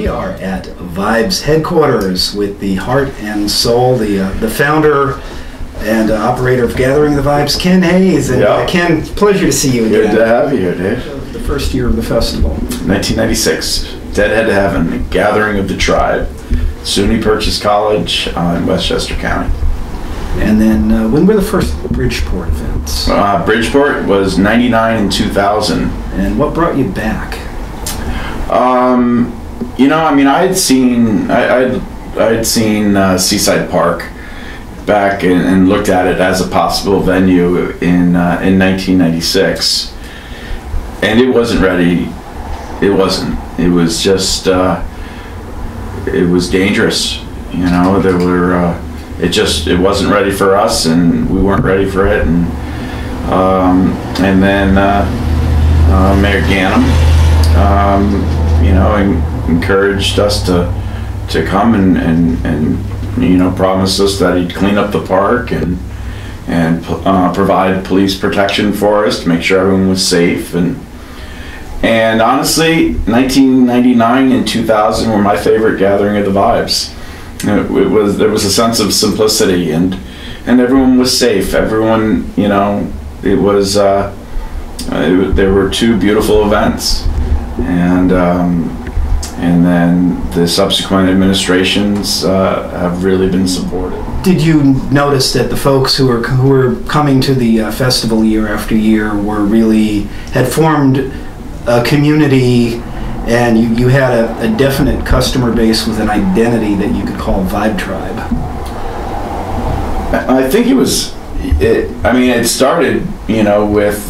We are at Vibes headquarters with the heart and soul, the founder and operator of Gathering the Vibes, Ken Hayes. And Ken, pleasure to see you again. Good to have you here, Dave. The first year of the festival. 1996, Deadhead to Heaven, Gathering of the Tribe, SUNY Purchase College in Westchester County. And then when were the first Bridgeport events? Bridgeport was 99 and 2000. And what brought you back? You know, I mean, I'd seen Seaside Park back and looked at it as a possible venue in 1996, and it wasn't ready. It wasn't. It was just it was dangerous. You know, there were it wasn't ready for us, and we weren't ready for it. And then Mayor Ganem, you know, encouraged us to come and you know, promised us that he'd clean up the park and provide police protection for us to make sure everyone was safe. And honestly, 1999 and 2000 were my favorite Gathering of the Vibes. There was a sense of simplicity, and everyone was safe. Everyone, you know, it was there were two beautiful events, and then the subsequent administrations have really been supportive. Did you notice that the folks who were coming to the festival year after year had formed a community, and you had a definite customer base with an identity that you could call Vibe Tribe? I think it started, you know, with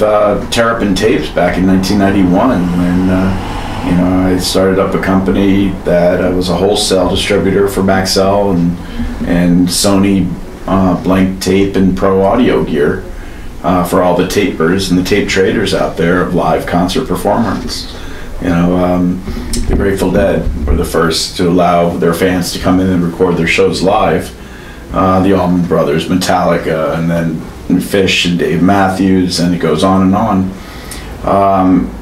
Terrapin Tapes back in 1991 when you know, I started up a company that was a wholesale distributor for Maxell and Sony blank tape and pro audio gear for all the tapers and the tape traders out there of live concert performance. You know, the Grateful Dead were the first to allow their fans to come in and record their shows live. The Allman Brothers, Metallica, and then Fish and Dave Matthews, and it goes on and on.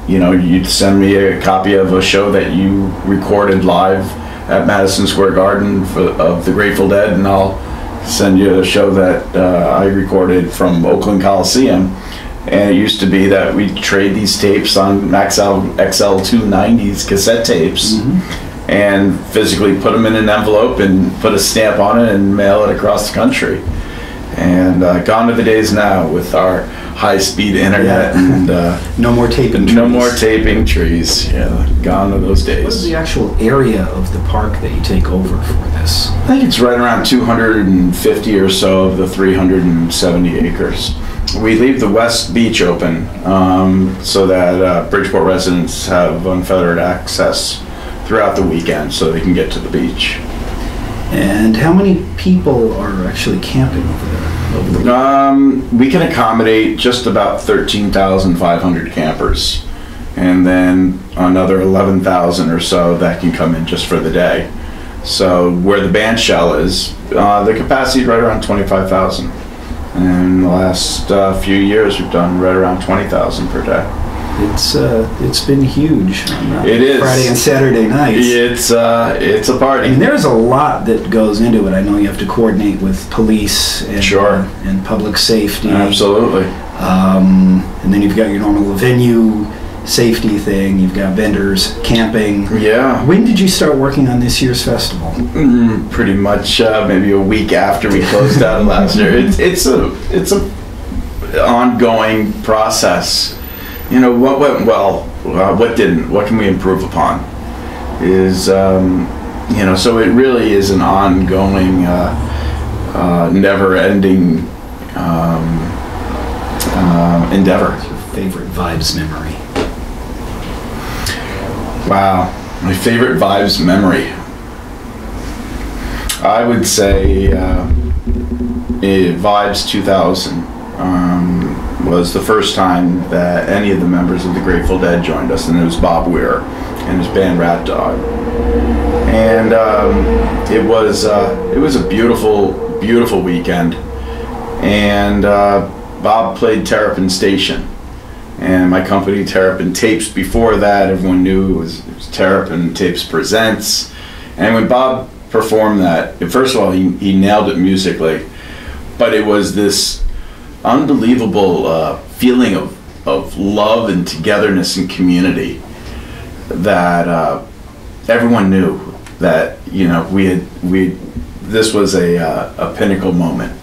You know, you'd send me a copy of a show that you recorded live at Madison Square Garden of the Grateful Dead, and I'll send you a show that I recorded from Oakland Coliseum. And it used to be that we'd trade these tapes on Maxell XL290s cassette tapes, and physically put them in an envelope and put a stamp on it and mail it across the country. And gone are the days now with our high-speed internet, and no more taping trees. No more taping trees. Yeah, gone are those days. What is the actual area of the park that you take over for this? I think it's right around 250 or so of the 370 acres. We leave the West Beach open so that Bridgeport residents have unfettered access throughout the weekend so they can get to the beach. And how many people are actually camping over there? We can accommodate just about 13,500 campers, and then another 11,000 or so that can come in just for the day. So where the band shell is, the capacity is right around 25,000. And in the last few years, we've done right around 20,000 per day. It's been huge on it is. Friday and Saturday nights. It's a party. I mean, there's a lot that goes into it. I know you have to coordinate with police and, and public safety. Absolutely. And then you've got your normal venue safety thing. You've got vendors, camping. Yeah. When did you start working on this year's festival? Pretty much maybe a week after we closed out last year. It's a ongoing process. You know, what went well, what didn't, what can we improve upon is, you know, so it really is an ongoing, never-ending endeavor. What's your favorite Vibes memory? Wow, my favorite Vibes memory. I would say Vibes 2000. Was the first time that any of the members of the Grateful Dead joined us, and it was Bob Weir and his band Rat Dog. And it was a beautiful, beautiful weekend. And Bob played Terrapin Station, And my company, Terrapin Tapes, before that, everyone knew it was Terrapin Tapes Presents. And when Bob performed that, first of all, he nailed it musically, but it was this unbelievable feeling of love and togetherness and community that everyone knew that, you know, this was a pinnacle moment.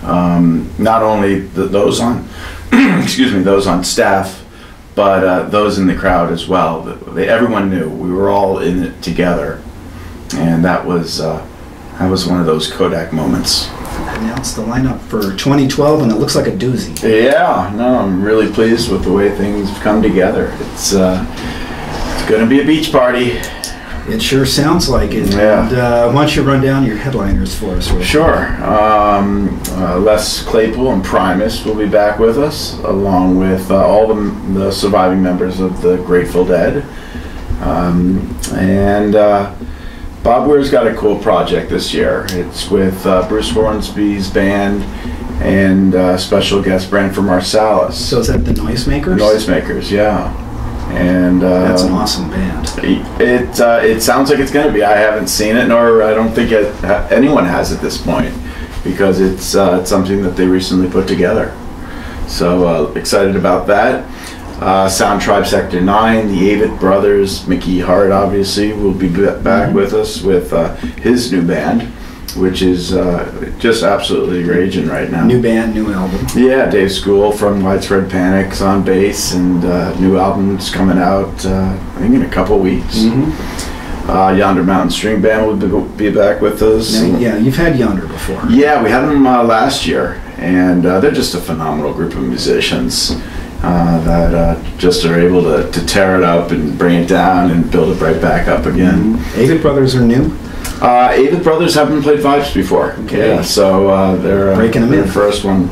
Not only those on excuse me, those on staff, but those in the crowd as well. Everyone knew we were all in it together, and that was one of those Kodak moments. Announced the lineup for 2012, and it looks like a doozy. Yeah, no, I'm really pleased with the way things have come together. It's going to be a beach party. It sure sounds like it. Yeah. And why don't you run down your headliners for us? Rick? Sure. Les Claypool and Primus will be back with us, along with all the surviving members of the Grateful Dead. And Bob Weir's got a cool project this year. It's with Bruce Hornsby's band and special guest Branford Marsalis. So is that the Noisemakers? Noisemakers, yeah. And that's an awesome band. It sounds like it's going to be. I haven't seen it, nor I don't think anyone has at this point, because it's something that they recently put together. So excited about that. Sound Tribe Sector 9, the Avett Brothers, Mickey Hart obviously will be back with us with his new band, which is just absolutely raging right now. New band, new album. Yeah, Dave School from Widespread Panic's on bass, and new album's coming out I think in a couple weeks. Yonder Mountain String Band will be back with us. Now, yeah, you've had Yonder before. Yeah, we had them last year, and they're just a phenomenal group of musicians that just are able to tear it up and bring it down and build it right back up again. Avett Brothers are new? Avett Brothers haven't played Vibes before. Okay. Yeah, so they're breaking them in. The first one.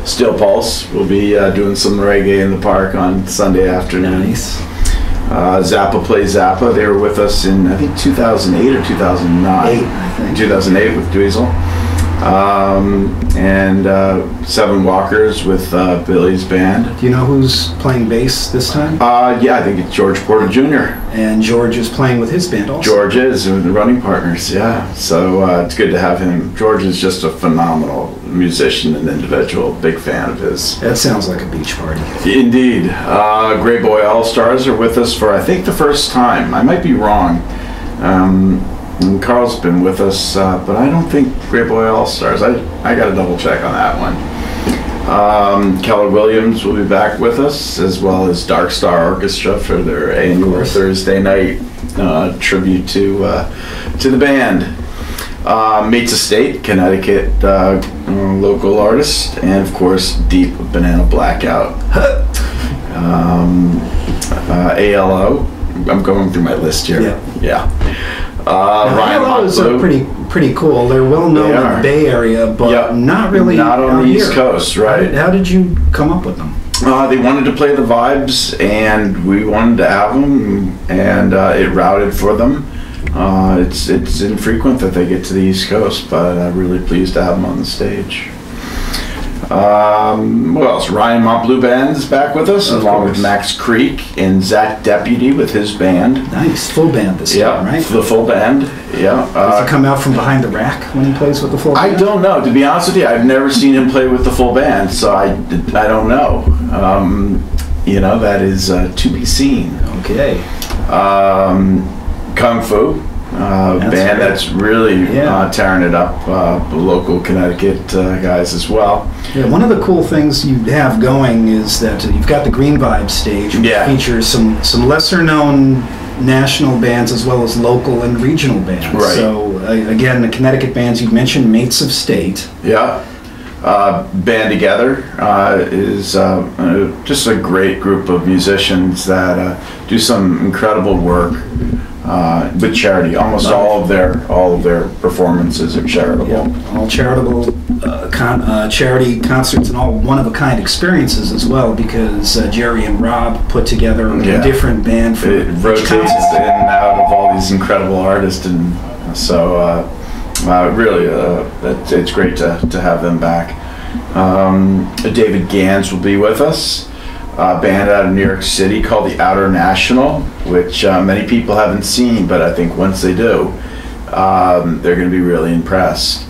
Steel Pulse will be doing some reggae in the park on Sunday afternoon. Nice. Zappa Plays Zappa. They were with us in, I think, 2008 or 2009. 2008 with Dweezil. And Seven Walkers with Billy's band. Do you know who's playing bass this time? Yeah, I think it's George Porter Jr. And George is playing with his band also. George is, the running partners, yeah. So it's good to have him. George is just a phenomenal musician and individual. Big fan of his. That sounds like a beach party. Indeed. Grey Boy All-Stars are with us for, I think, the first time. I might be wrong. And Carl's been with us, but I don't think Grey Boy All-Stars. I got to double check on that one. Keller Williams will be back with us, as well as Dark Star Orchestra for their annual Thursday night tribute to the band. Mates Estate, Connecticut local artist, and of course Deep Banana Blackout. ALO. I'm going through my list here. Yeah. Ryan ALOs are pretty cool. They're well known in the Bay Area, but not really not on the East here. Coast, right? How did you come up with them? They wanted to play the Vibes, and we wanted to have them, and it routed for them. It's infrequent that they get to the East Coast, but I'm really pleased to have them on the stage. What else? Ryan Montbleu Band is back with us, along with Max Creek and Zach Deputy with his band. Nice, full band this time, right? The full band, yeah. Does he come out from behind the rack when he plays with the full band? I don't know. To be honest with you, I've never seen him play with the full band, so I don't know. That is to be seen. Okay. Kung Fu. Band that's really tearing it up. The local Connecticut guys as well. Yeah, one of the cool things you have going is that you've got the Green Vibe stage, which features some lesser known national bands as well as local and regional bands. Right. So again, the Connecticut bands you mentioned, Mates of State. Yeah. Band Together is just a great group of musicians that do some incredible work with charity. Almost all of their performances are charitable. Yeah, all charitable charity concerts and all one-of-a-kind experiences as well, because Jerry and Rob put together a different band for it rotates in and out of all these incredible artists, and so really it's great to have them back. David Gans will be with us. band out of New York City called the Outer National, which many people haven't seen, but I think once they do, they're going to be really impressed.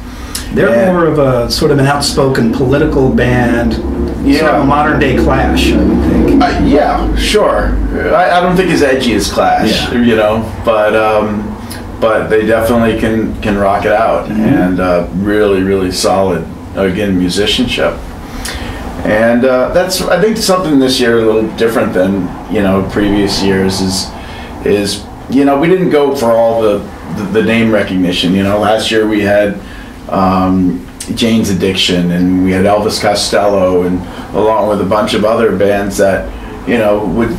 They're more of a sort of an outspoken political band, sort of a modern day Clash, I would think. Yeah, sure. I don't think as edgy as Clash, you know, but they definitely can rock it out, and really, really solid, again, musicianship. And that's, I think, something this year a little different than, you know, previous years is you know, we didn't go for all the name recognition. You know, last year we had Jane's Addiction, and we had Elvis Costello, and along with a bunch of other bands that, you know, would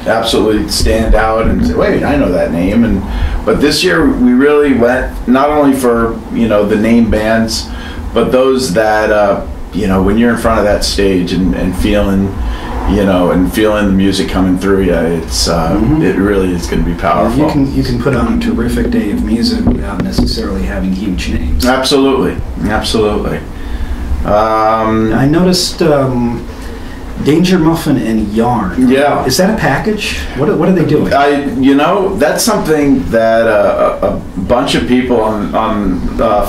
absolutely stand out and say, wait, I know that name. But this year we really went not only for, you know, the name bands, but those that you know, when you're in front of that stage and feeling, you know, and feeling the music coming through you, it's it really is going to be powerful. You can put on a terrific day of music without necessarily having huge names. Absolutely, absolutely. I noticed Danger Muffin and Yarn. Yeah. Is that a package? What are they doing? You know, that's something that a bunch of people on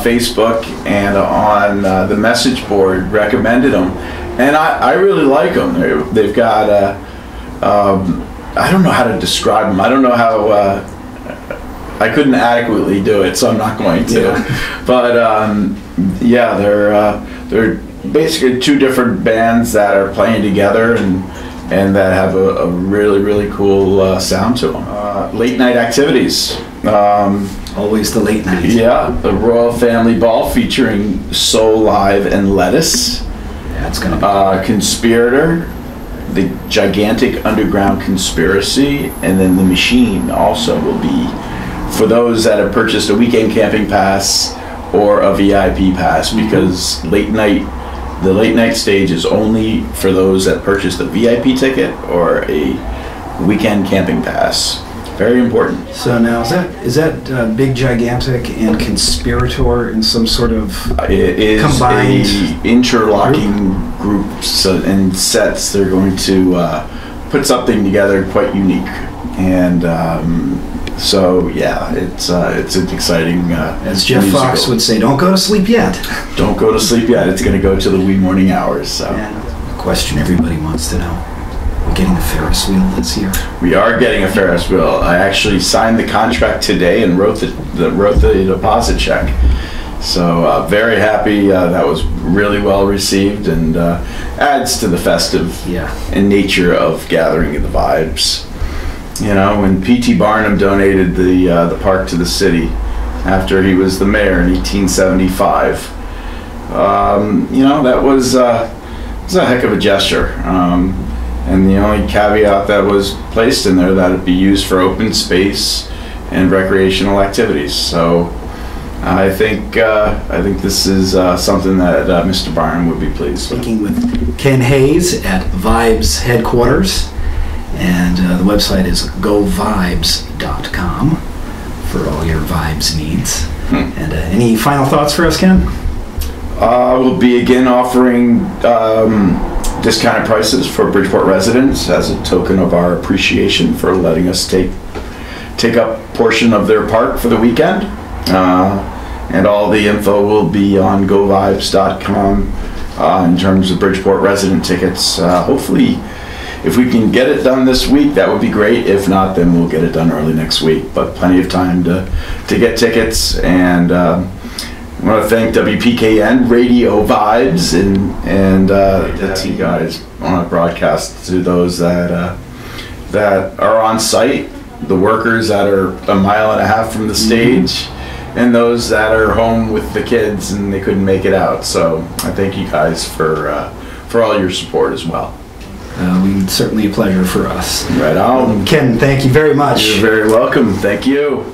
Facebook and on the message board recommended them, and I really like them. They've got I don't know how to describe them. I don't know how. I couldn't adequately do it, so I'm not going to. Yeah. But yeah, they're basically two different bands that are playing together and that have a really, really cool sound to them. Late night activities. Always the late night. Yeah, the Royal Family Ball featuring Soul Live and Lettuce. That's going to be Conspirator, the Gigantic Underground Conspiracy, and then The Machine also will be for those that have purchased a weekend camping pass or a VIP pass, because the late night stage is only for those that purchased a VIP ticket or a weekend camping pass. Very important. So now, is that Big Gigantic and Conspirator in some sort of it is combined a interlocking groups and sets? They're going to put something together quite unique, and so yeah, it's an exciting. As Jeff musical. Fox would say, "Don't go to sleep yet." Don't go to sleep yet. It's going to go to the wee morning hours. So. And a question everybody wants to know: we're getting a Ferris wheel this year. We are getting a Ferris wheel. I actually signed the contract today and wrote the deposit check. So very happy. That was really well received, and adds to the festive and nature of gathering the vibes. You know, when P.T. Barnum donated the park to the city after he was the mayor in 1875, you know, that was a heck of a gesture. And the only caveat that was placed in there that it be used for open space and recreational activities. So I think this is something that Mr. Barnum would be pleased with. Speaking with Ken Hayes at Vibes headquarters, and the website is govibes.com for all your vibes needs. And any final thoughts for us, Ken? We'll be again offering discounted prices for Bridgeport residents as a token of our appreciation for letting us take up a portion of their park for the weekend. And all the info will be on govibes.com in terms of Bridgeport resident tickets. Hopefully, if we can get it done this week, that would be great. If not, then we'll get it done early next week. But plenty of time to get tickets. And I want to thank WPKN Radio Vibes and that's you guys on a broadcast to those that are on site, the workers that are a mile and a half from the stage, and those that are home with the kids and they couldn't make it out. So I thank you guys for all your support as well. Certainly a pleasure for us. Right on. Ken, thank you very much. You're very welcome. Thank you.